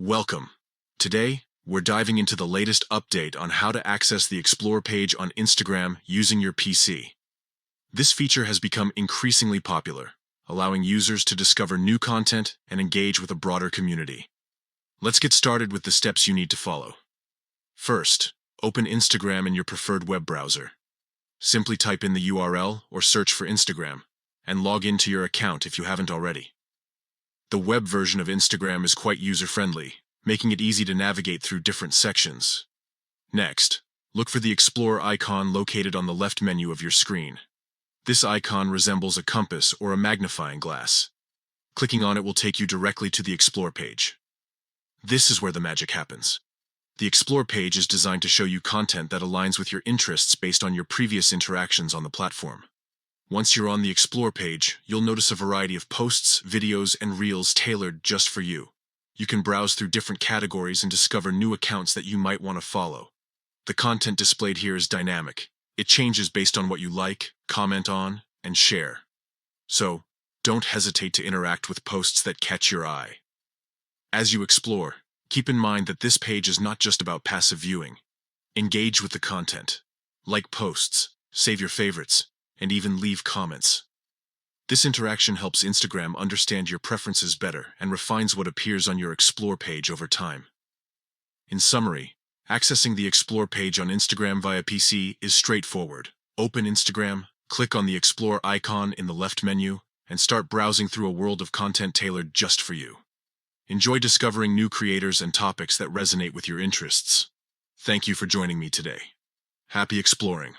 Welcome. Today, we're diving into the latest update on how to access the Explore page on Instagram using your PC. This feature has become increasingly popular, allowing users to discover new content and engage with a broader community. Let's get started with the steps you need to follow. First, open Instagram in your preferred web browser. Simply type in the URL or search for Instagram, and log into your account if you haven't already. The web version of Instagram is quite user-friendly, making it easy to navigate through different sections. Next, look for the Explore icon located on the left menu of your screen. This icon resembles a compass or a magnifying glass. Clicking on it will take you directly to the Explore page. This is where the magic happens. The Explore page is designed to show you content that aligns with your interests based on your previous interactions on the platform. Once you're on the Explore page, you'll notice a variety of posts, videos, and reels tailored just for you. You can browse through different categories and discover new accounts that you might want to follow. The content displayed here is dynamic. It changes based on what you like, comment on, and share. So, don't hesitate to interact with posts that catch your eye. As you explore, keep in mind that this page is not just about passive viewing. Engage with the content. Like posts, save your favorites, and even leave comments. This interaction helps Instagram understand your preferences better and refines what appears on your Explore page over time. In summary, accessing the Explore page on Instagram via PC is straightforward. Open Instagram, click on the Explore icon in the left menu, and start browsing through a world of content tailored just for you. Enjoy discovering new creators and topics that resonate with your interests. Thank you for joining me today. Happy exploring!